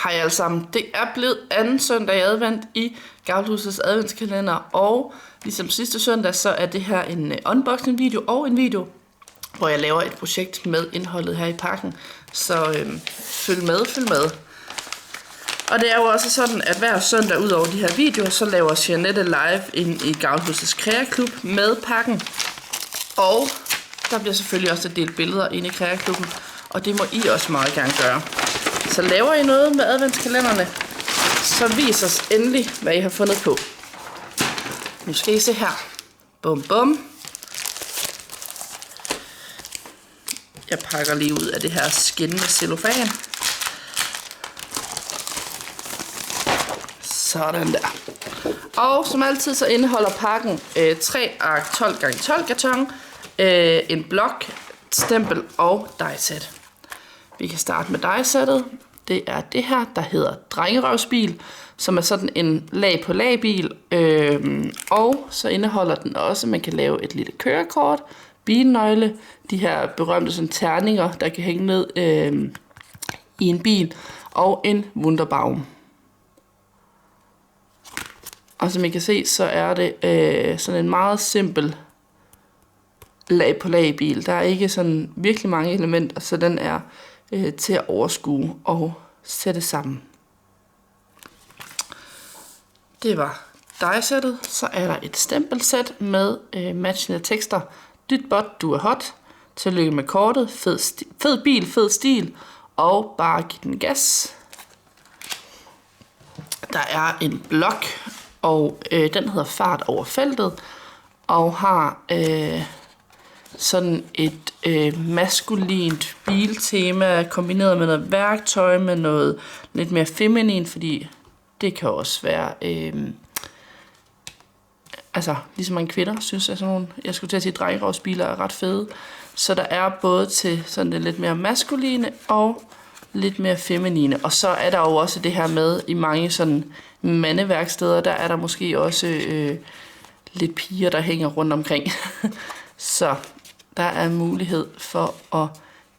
Hej alle sammen. Det er blevet anden søndag i advent i Gavlhusets adventskalender, og ligesom sidste søndag, så er det her en unboxing video og en video, hvor jeg laver et projekt med indholdet her i pakken. Så følg med. Og det er jo også sådan, at hver søndag ud over de her videoer, så laver Jeanette live ind i Gavlhusets Kreaklub med pakken. Og der bliver selvfølgelig også delt billeder ind i Kreaklubben, og det må I også meget gerne gøre. Så laver I noget med adventskalenderne, så vis os endelig, hvad I har fundet på. Nu skal I se her. Bum bum. Jeg pakker lige ud af det her skinnende cellofan. Sådan der. Og som altid så indeholder pakken 3 ark 12x12 karton, en blok, stempel og dejsæt. Vi kan starte med dejsættet. Det er det her, der hedder drengerøvsbil, som er sådan en lag på lag bil. Og så indeholder den også, man kan lave et lille kørekort, bilnøgle, de her berømte sådan terninger, der kan hænge ned i en bil, og en Wunderbaum. Og som I kan se, så er det sådan en meget simpel lag på lag bil. Der er ikke sådan virkelig mange elementer, så den er til at overskue og sætte sammen. Det var dejsættet. Så er der et stempelsæt med matchende tekster. Dyt bot, du er hot. Tillykke med kortet. Fed bil, fed stil. Og bare giv den gas. Der er en blok, og den hedder Fart over feltet. Og har sådan et maskulint biltema kombineret med noget værktøj, med noget lidt mere feminin, fordi det kan også være altså ligesom mange kvinder synes, at sådan nogle, jeg skulle til at sige, drengerøvsbiler er ret fede. Så der er både til sådan det lidt mere maskuline og lidt mere feminine. Og så er der jo også det her med i mange sådan mandeværksteder, der er der måske også lidt piger, der hænger rundt omkring. Så der er mulighed for at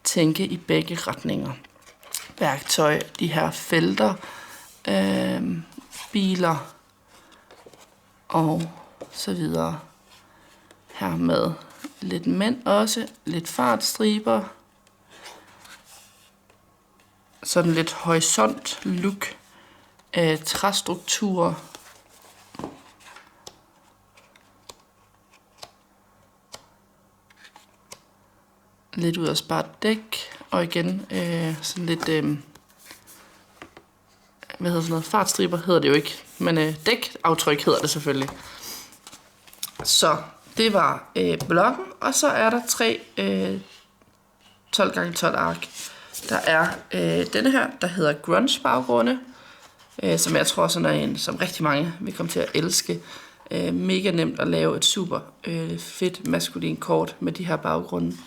tænke i begge retninger. Værktøj, de her felter, biler og så videre. Her med lidt mænd også, lidt fartstriber. Sådan lidt horisont look, træstrukturer. Lidt ud af spare dæk, og igen sådan lidt, hvad hedder sådan noget, fartstriber hedder det jo ikke, men dækaftryk hedder det selvfølgelig. Så det var blokken, og så er der 3 12x12 ark. Der er denne her, der hedder grunge baggrunde, som jeg tror sådan er en, som rigtig mange vil komme til at elske. Mega nemt at lave et super fedt maskulin kort med de her baggrunde.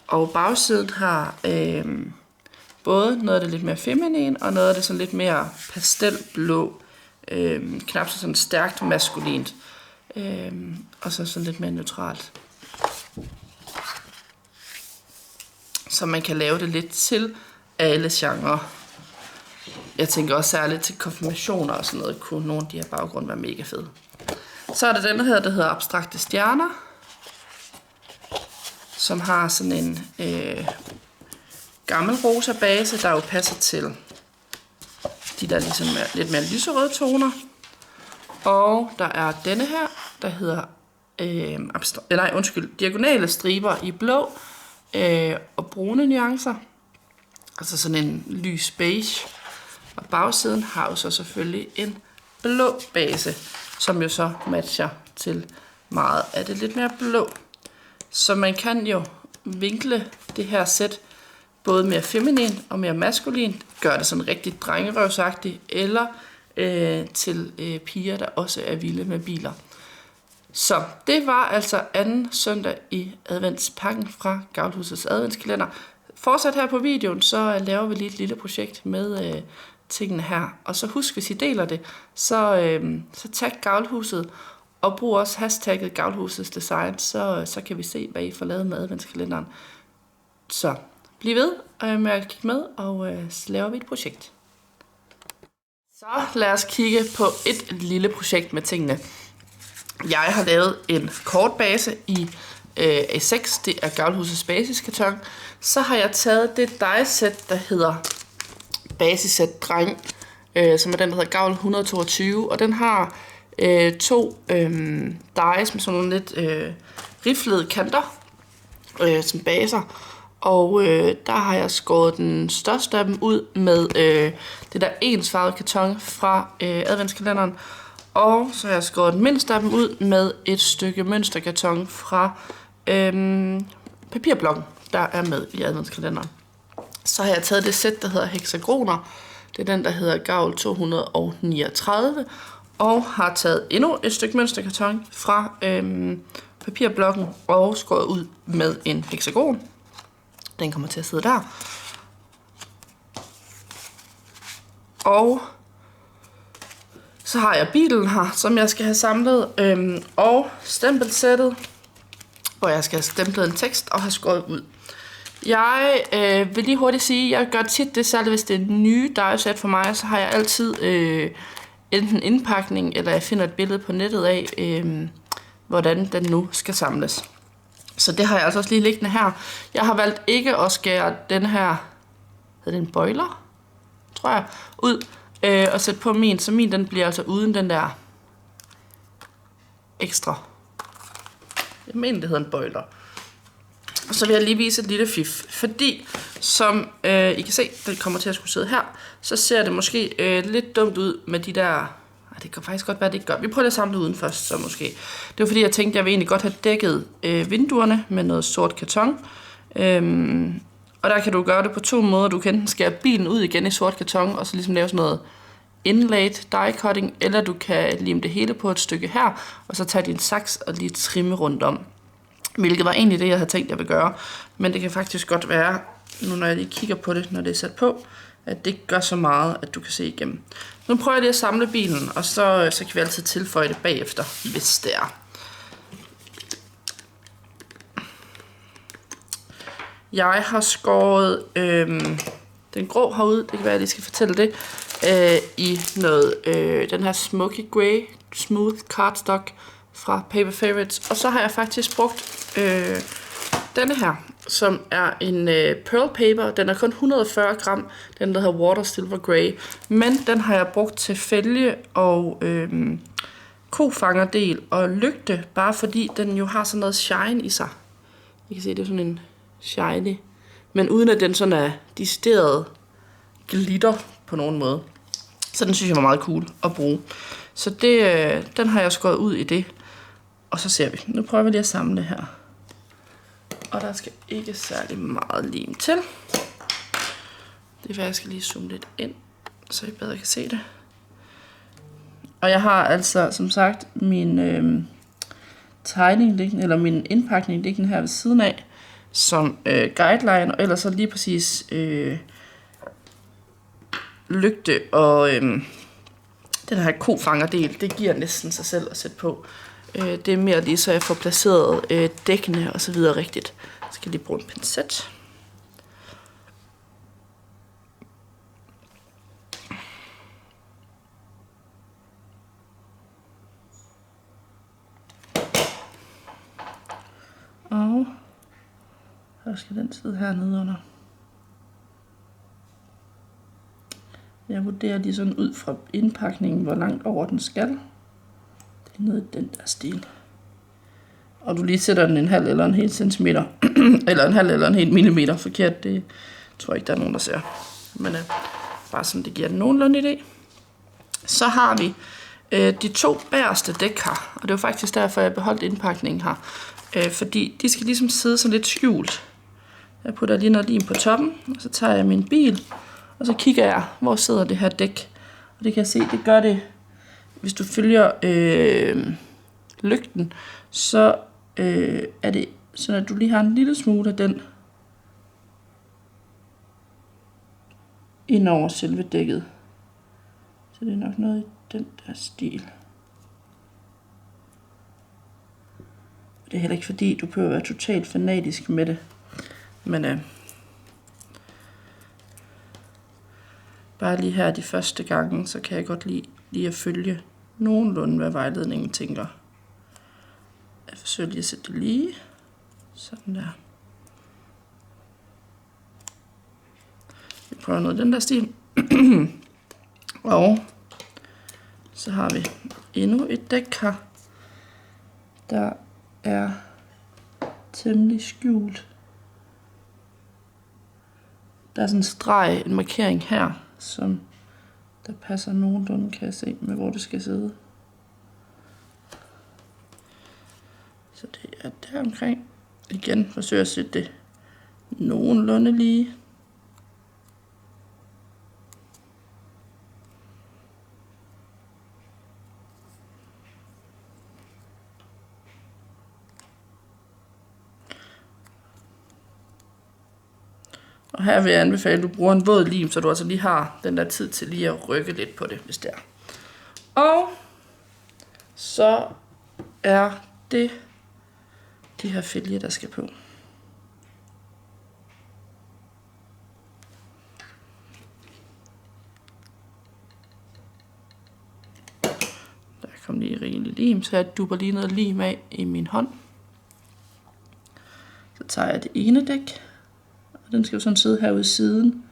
Og bagsiden har både noget af det lidt mere feminin, og noget af det sådan lidt mere pastelblå, knap så sådan stærkt maskulint, og så sådan lidt mere neutralt. Så man kan lave det lidt til alle genrer. Jeg tænker også særligt til konfirmationer og sådan noget, kunne nogle af de her baggrunde være mega fede. Så er der den her, der hedder abstrakte stjerner, som har sådan en gammel rosa base, der jo passer til de der ligesom lidt mere lyserøde toner. Og der er denne her, der hedder diagonale striber i blå og brune nuancer. Altså sådan en lys beige. Og bagsiden har jo så selvfølgelig en blå base, som jo så matcher til meget af det lidt mere blå. Så man kan jo vinkle det her sæt både mere feminin og mere maskulin, gør det sådan rigtig drengerøvsagtigt, eller til piger, der også er vilde med biler. Så det var altså anden søndag i adventspakken fra Gavlhusets adventskalender. Fortsat her på videoen, så laver vi lige et lille projekt med tingene her. Og så husk, hvis I deler det, så tag Gavlhuset, og brug også hashtagget Gavlhusets Design, så kan vi se, hvad I får lavet med adventskalenderen. Så bliv ved med at kigge med, og så laver vi et projekt. Så lad os kigge på et lille projekt med tingene. Jeg har lavet en kortbase i A6, det er Gavlhusets basiskarton. Så har jeg taget det die-sæt, der hedder Basissæt Dreng, som er den, der hedder Gavl 122, og den har to dies med sådan nogle lidt riflede kanter som baser. Og der har jeg skåret den største af dem ud med det der ensfarvede karton fra adventskalenderen. Og så har jeg skåret den mindste af dem ud med et stykke mønsterkarton fra papirblokken, der er med i adventskalenderen. Så har jeg taget det sæt, der hedder hexagoner. Det er den, der hedder Gavl 239. Og har taget endnu et stykke mønsterkarton fra papirblokken og skåret ud med en hexagon. Den kommer til at sidde der. Og så har jeg bilen her, som jeg skal have samlet, og stempelsættet, hvor jeg skal have stemplet en tekst og have skåret ud. Jeg vil lige hurtigt sige, at jeg gør tit det, særligt hvis det er nye die-sæt for mig, så har jeg altid enten indpakning, eller jeg finder et billede på nettet af, hvordan den nu skal samles. Så det har jeg altså også lige liggende her. Jeg har valgt ikke at skære den her, hedder det en boiler, tror jeg, ud og sætte på min, så min den bliver altså uden den der ekstra. Jeg mener, det hedder en boiler. Og så vil jeg lige vise et lille fif, fordi som I kan se, den kommer til at skulle sidde her, så ser det måske lidt dumt ud med de der. Det kan faktisk godt være, det ikke gør. Vi prøver at samle uden først, så måske. Det var fordi, jeg tænkte, jeg ville egentlig godt have dækket vinduerne med noget sort karton. Og der kan du gøre det på to måder. Du kan enten skære bilen ud igen i sort karton, og så ligesom lave sådan noget inlaid die cutting, eller du kan lime det hele på et stykke her, og så tage din saks og lige trimme rundt om. Hvilket var egentlig det, jeg havde tænkt, jeg ville gøre. Men det kan faktisk godt være, nu når jeg lige kigger på det, når det er sat på, at det ikke gør så meget, at du kan se igennem. Nu prøver jeg lige at samle bilen, og så kan vi altid tilføje det bagefter, hvis det er. Jeg har skåret den grå herude, det kan være, at jeg skal fortælle det, i noget, den her Smoky Grey Smooth Cardstock fra Paper Favorites. Og så har jeg faktisk brugt denne her, som er en pearl paper. Den er kun 140 gram, den der hedder Water Silver Grey. Men den har jeg brugt til fælge og kofangerdel og lygte, bare fordi den jo har sådan noget shine i sig. I kan se, det er sådan en shiny, men uden at den sådan er decideret glitter på nogen måde. Så den synes jeg var meget cool at bruge. Så den har jeg skåret ud i det. Og så ser vi. Nu prøver vi lige at samle her. Og der skal ikke særlig meget lim til. Det er hvad jeg skal lige zoome lidt ind, så I bedre kan se det. Og jeg har altså, som sagt, min tegning liggende, eller min indpakning liggende her ved siden af, som guideline, og ellers så lige præcis lygte og den her kofangerdel, det giver næsten sig selv at sætte på. Det er mere lige så jeg får placeret dækkene og så videre rigtigt. Jeg skal lige bruge en pincet. Og så skal den sidde hernede under. Jeg vurderer lige sådan ud fra indpakningen, hvor langt over den skal. Det er nede i den der stil. Og du lige sætter den en halv eller en hel centimeter. Eller en halv eller en hel millimeter forkert. Det tror jeg ikke, der er nogen, der ser. Men bare sådan, det giver den nogenlunde idé. Så har vi de to bagerste dæk her. Og det var faktisk derfor, jeg beholdt indpakningen her. Fordi de skal ligesom sidde sådan lidt skjult. Jeg putter lige noget lim på toppen. Og så tager jeg min bil. Og så kigger jeg, hvor sidder det her dæk. Og det kan jeg se, det gør det, hvis du følger lygten, så er det sådan, at du lige har en lille smule af den ind over selve dækket. Så det er nok noget i den der stil. Og det er heller ikke fordi, du behøver at være totalt fanatisk med det. Men bare lige her de første gange, så kan jeg godt lide lige at følge nogenlunde, hvad vejledningen tænker. Jeg forsøger lige at sætte det lige. Sådan der. Vi prøver noget af den der stil. Og så har vi endnu et dæk her, der er temmelig skjult. Der er sådan en streg, en markering her, som der passer nogenlunde, kan jeg se, med hvor det skal sidde. Så det er der omkring. Igen forsøger jeg at sætte det nogenlunde lige. Og her vil jeg anbefale, at du bruger en våd lim, så du altså lige har den der tid til lige at rykke lidt på det, hvis det er. Og så er det de her fælge, der skal på. Der kom lige rigelig lim, så jeg dupper lige noget lim af i min hånd. Så tager jeg det ene dæk. Den skal jo sådan sidde herude i siden,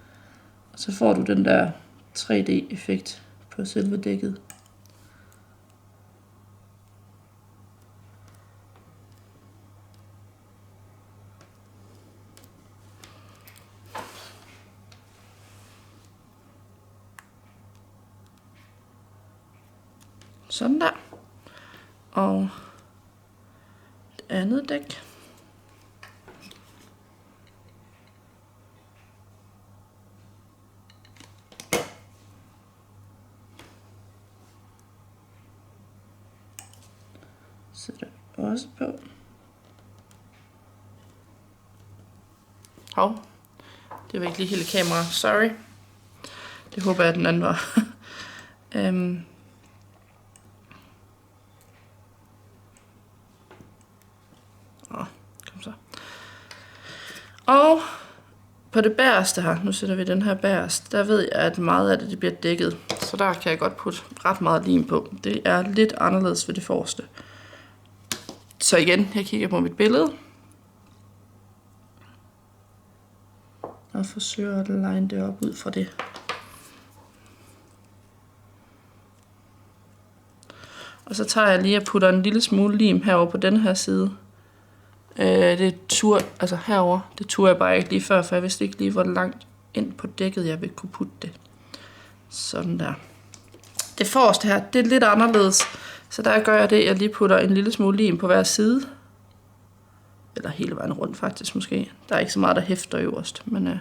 og så får du den der 3D-effekt på selve dækket. Sådan der. Og det andet dæk. Sætter også på. Hov, det var ikke lige hele kameraet. Sorry. Det håber jeg, den anden var. Kom så. Og på det bagerste her, nu sætter vi den her bagerst, der ved jeg, at meget af det bliver dækket. Så der kan jeg godt putte ret meget lim på. Det er lidt anderledes ved det forreste. Så igen, jeg kigger på mit billede. Og forsøger at line det op ud fra det. Og så tager jeg lige og putter en lille smule lim herover på den her side. Altså herover, det turde jeg bare ikke lige før, for jeg vidste ikke lige, hvor langt ind på dækket jeg ville kunne putte det. Sådan der. Det forreste her, det er lidt anderledes. Så der gør jeg det, at jeg lige putter en lille smule lim på hver side. Eller hele vejen rundt faktisk måske. Der er ikke så meget, der hæfter øverst, men en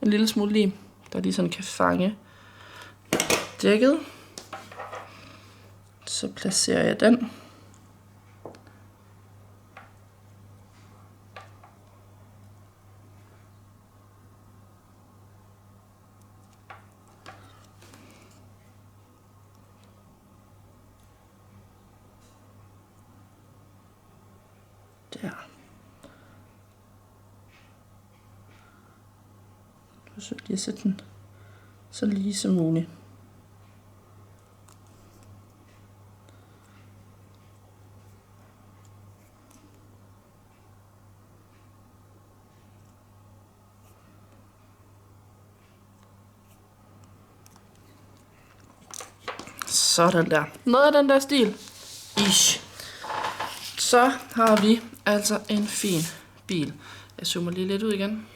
lille smule lim, der lige sådan kan fange dækket. Så placerer jeg den. Der. Forsøg lige at sætte den så lige som muligt. Sådan der. Noget af den der stil. Ish. Så har vi altså en fin bil. Jeg zoomer lige lidt ud igen.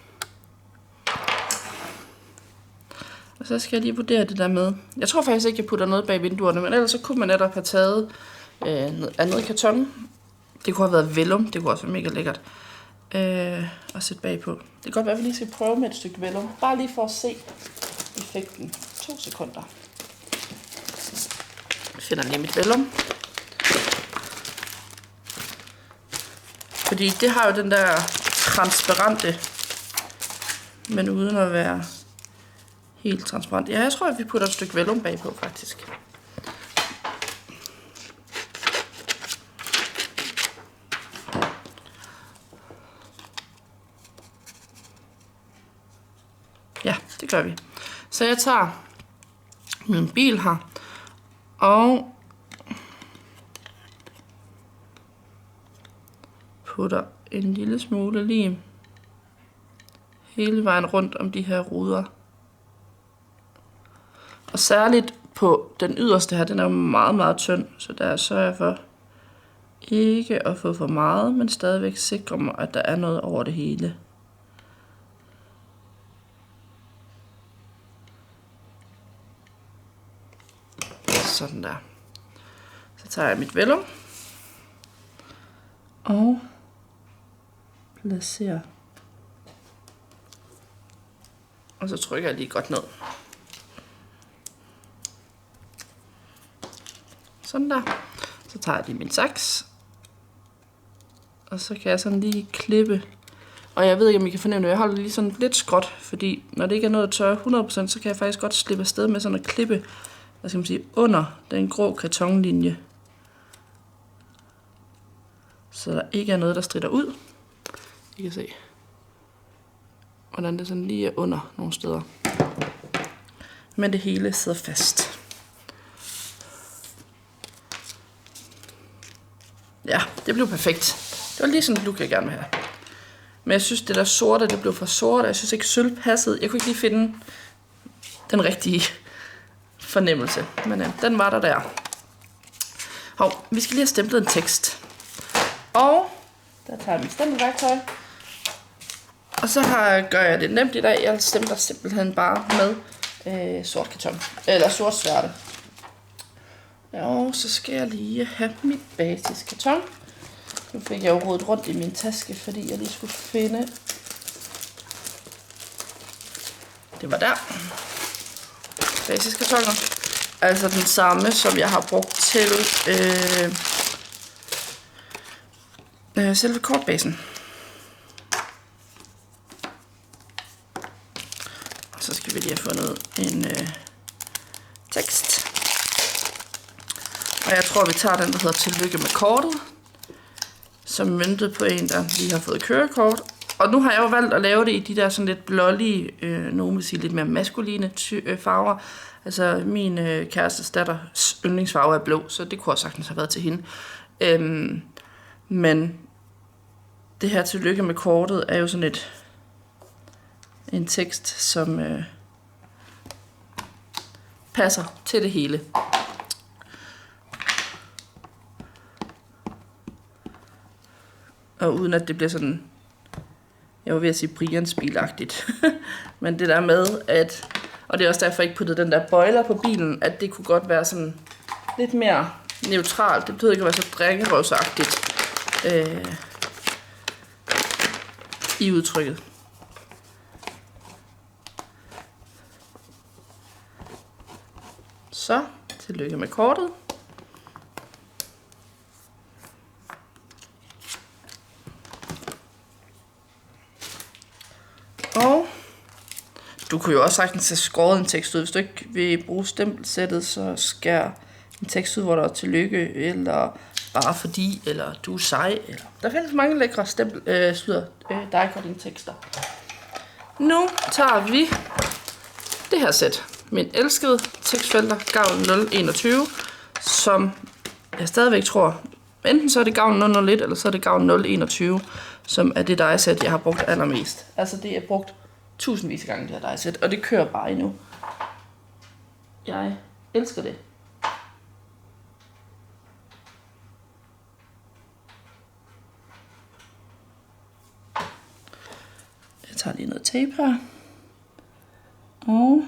Og så skal jeg lige vurdere det der med. Jeg tror faktisk ikke, jeg putter noget bag vinduerne, men ellers så kunne man netop have taget noget andet karton. Det kunne have været vellum. Det kunne også være mega lækkert. Og sætte bagpå. Det kan godt være, at vi lige skal prøve med et stykke vellum. Bare lige for at se effekten. 2 sekunder. Jeg finder lige mit vellum. Fordi det har jo den der transparente, men uden at være helt transparent. Ja, jeg tror, at vi putter et stykke vellum bagpå, faktisk. Ja, det gør vi. Så jeg tager min bil her, og putter en lille smule lim hele vejen rundt om de her ruder. Og særligt på den yderste her, den er jo meget, meget tynd, så der sørger jeg for ikke at få for meget, men stadigvæk sikre mig, at der er noget over det hele. Sådan der. Så tager jeg mit vellum og placerer. Og så trykker jeg lige godt ned. Sådan der. Så tager jeg lige min saks. Og så kan jeg sådan lige klippe. Og jeg ved ikke, om I kan fornemme det. Jeg holder lige sådan lidt skråt, fordi når det ikke er noget at tørre 100%, så kan jeg faktisk godt slippe afsted med sådan at klippe, hvad skal man sige, under den grå kartonlinje. Så der ikke er noget, der stritter ud. I kan se, hvordan det sådan lige er under nogle steder. Men det hele sidder fast. Ja, det blev perfekt. Det var lige sådan et look, jeg gerne vil have. Men jeg synes, det der sorte, det blev for sort. Jeg synes ikke, sølv passede. Jeg kunne ikke lige finde den rigtige fornemmelse. Men den var der. Hov, vi skal lige have stemplet en tekst. Og der tager jeg mit stempelværktøj. Og så gør jeg det nemt i dag. Jeg stempler simpelthen bare med sort karton. Eller sort sværte. Og så skal jeg lige have mit basiskarton. Nu fik jeg jo rodet rundt i min taske, fordi jeg lige skulle finde. Det var der. Basiskartoner. Altså den samme, som jeg har brugt til selve kortbasen. Så skal vi lige have fundet en tekst. Og jeg tror, vi tager den, der hedder Tillykke med kortet. Som møntet på en, der lige har fået kørekort. Og nu har jeg jo valgt at lave det i de der sådan lidt blålige, nogen vil sige lidt mere maskuline farver. Altså min kærestes datters yndlingsfarve er blå, så det kunne også sagtens have været til hende. Men det her Tillykke med kortet er jo sådan en tekst, som passer til det hele. Og uden at det bliver sådan, jeg var ved at sige Brian-spilagtigt. Men det der med, at, og det er også derfor, jeg ikke puttede den der bøjler på bilen, at det kunne godt være sådan lidt mere neutralt. Det betyder ikke at være så drikkerøvsagtigt i udtrykket. Så, tillykke med kortet. Og du kunne jo også sagtens have skåret en tekst ud. Hvis du ikke vil bruge stempelsættet, så skær en tekst ud, hvor der er tillykke, eller bare fordi, eller du er sej. Eller der findes mange lækre die-cutting-tekster. Nu tager vi det her sæt. Min elskede tekstfelter, Gavl 021, som jeg stadigvæk tror, enten så er det Gavl 001, eller så er det Gavl 021, som er det die-sæt, jeg har brugt allermest. Altså det er brugt tusindvis af gange, det her die-sæt, og det kører bare endnu. Jeg elsker det. Jeg tager lige noget tape her. Og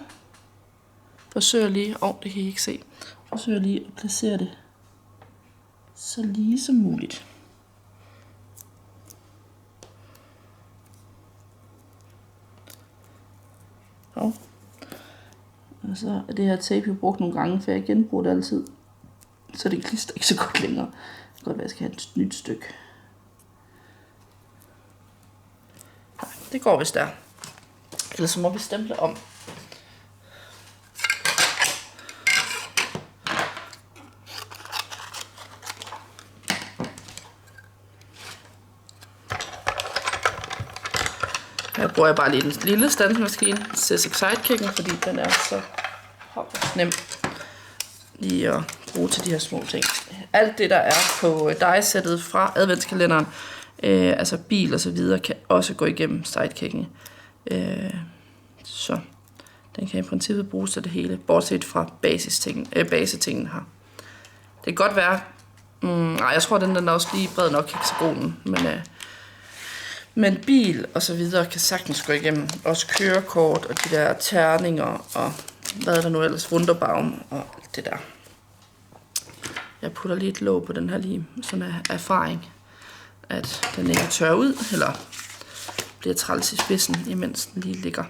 forsøger lige, det kan I ikke se, forsøger lige at placere det så lige som muligt. Og så er det her tape jo brugt nogle gange, for jeg genbruger det altid, så det klister ikke så godt længere. Det kan godt være, at jeg skal have et nyt stykke. Nej, det går vist der. Ellers så må vi stemple om. Jeg har bruger jeg bare lige den lille standsmaskine, Sidekick Sidekicken, fordi den er så nem lige at bruge til de her små ting. Alt det, der er på digesættet fra adventskalenderen, altså bil og så videre, kan også gå igennem Sidekicken. Så den kan i princippet bruges til det hele, bortset fra basetingen her. Det kan godt være, nej, jeg tror, den er også lige bred nok hexagonen, men bil og så videre kan sagtens gå igennem. Også kørekort og de der terninger og hvad der nu ellers, Wunderbaum og alt det der. Jeg putter lige et låg på den her lim, sådan af erfaring, at den ikke tørrer ud, eller bliver træls i spidsen, imens den lige ligger.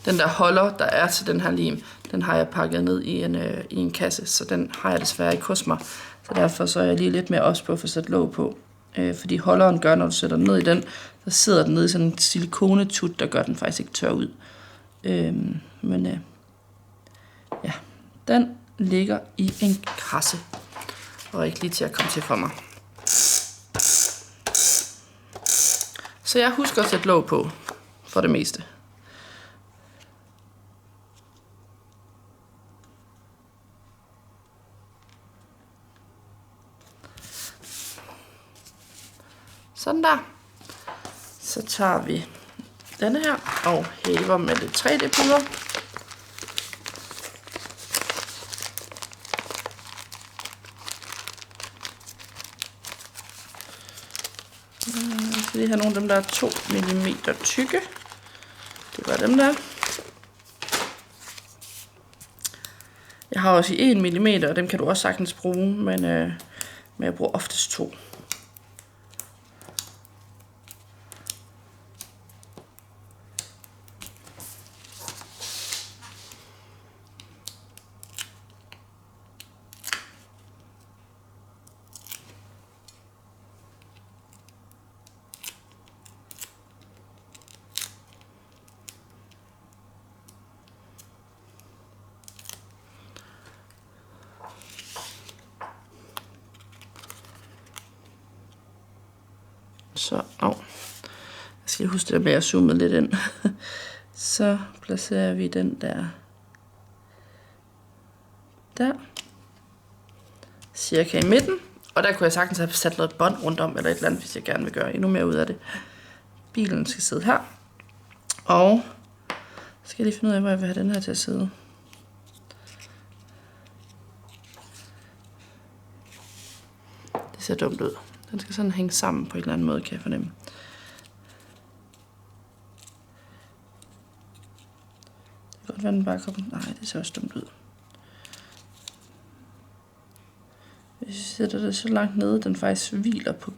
Den der holder, der er til den her lim, den har jeg pakket ned i en kasse, så den har jeg desværre ikke hos mig. Så derfor så er jeg lige lidt mere ops på at få sat låg på. Fordi holderen gør, når du sætter den ned i den, så sidder den nede i sådan en silikonetut, der gør den faktisk ikke tør ud. Ja, den ligger i en kasse, og ikke lige til at komme til for mig. Så jeg husker at sætte låg på, for det meste. Sådan der. Så tager vi denne her og hæver med lidt 3D-pudder. Jeg skal lige have nogle af dem, der er 2 mm tykke. Det var dem der. Jeg har også i 1 mm, og dem kan du også sagtens bruge, men jeg bruger oftest 2. Så, jeg skal huske det der med at zoome lidt ind. Så placerer vi den der. Cirka i midten. Og der kunne jeg sagtens have sat noget bånd rundt om, eller et eller andet, hvis jeg gerne vil gøre endnu mere ud af det. Bilen skal sidde her. Og så skal jeg lige finde ud af, hvor jeg vil have den her til at sidde. Det ser dumt ud. Den skal sådan hænge sammen på en eller anden måde, kan jeg fornemme. Det kan godt være, den bare kommer. Nej, det ser også dumt ud. Hvis jeg sætter det så langt nede, den faktisk hviler på.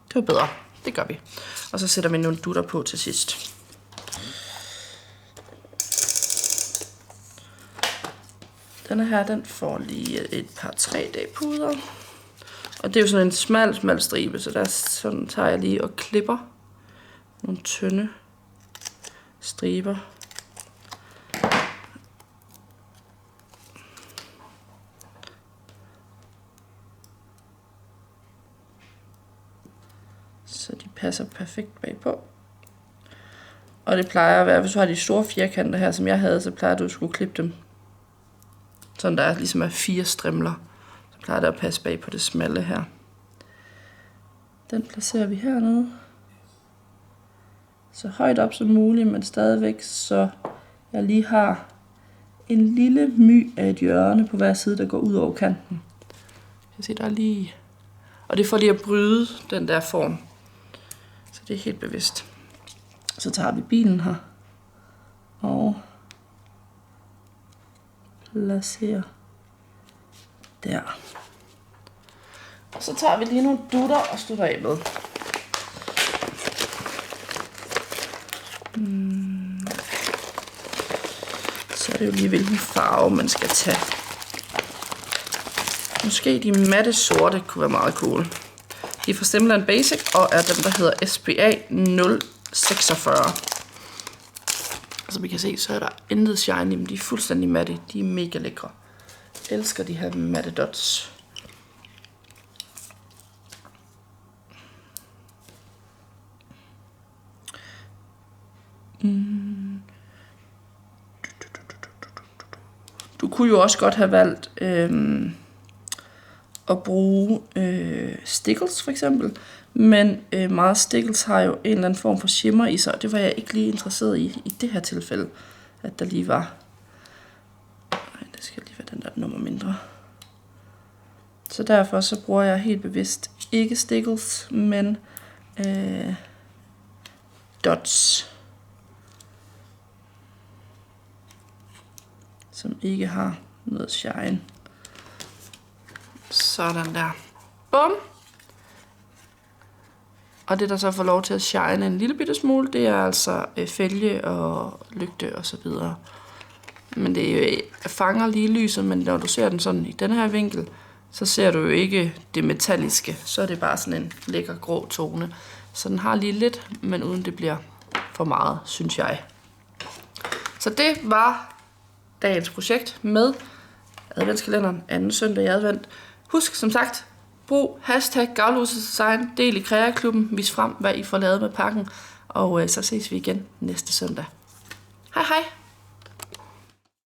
Det var bedre. Det gør vi. Og så sætter vi nogle dutter på til sidst. Denne her, den får lige et par 3D-puder. Og det er jo sådan en smal stribe, så der sådan tager jeg lige og klipper nogle tynde striber. Så de passer perfekt bagpå. Og det plejer at være, hvis du har de store firkanter her, som jeg havde, så plejer du at skulle klippe dem. Sådan der ligesom er 4 strimler. Så plejer det at passe bag på det smalle her. Den placerer vi hernede. Så højt op som muligt, men stadigvæk så jeg lige har en lille my af et hjørne på hver side, der går ud over kanten. Jeg kan se, der er lige. Og det får lige at bryde den der form. Så det er helt bevidst. Så tager vi bilen her. Og placerer der. Og så tager vi lige nogle dutter og slutter af med. Så er det jo lige, hvilken farve man skal tage. Måske de matte sorte kunne være meget cool. De er fra Stemland Basic og er dem, der hedder SPA 046. Som vi kan se, så er der intet shine i dem. De er fuldstændig matte. De er mega lækre. Jeg elsker de her matte dots. Du kunne jo også godt have valgt at bruge stickles for eksempel, men meget stickles har jo en eller anden form for shimmer i sig, og det var jeg ikke lige interesseret i det her tilfælde, at der lige var. Det skal lige være den der nummer mindre. Så derfor så bruger jeg helt bevidst ikke stickles, men dots, som ikke har noget shine. Sådan der. Bum! Og det der så får lov til at shine en lille bitte smule, det er altså fælge og lygte og så videre. Men det fanger lige lyset, men når du ser den sådan i den her vinkel, så ser du jo ikke det metalliske. Så er det bare sådan en lækker grå tone. Så den har lige lidt, men uden det bliver for meget, synes jeg. Så det var dagens projekt med adventskalenderen 2. søndag i advent. Husk som sagt, brug #Gavlhusets-design, del i Kreaklubben, vis frem, hvad I får lavet med pakken, og så ses vi igen næste søndag. Hej hej!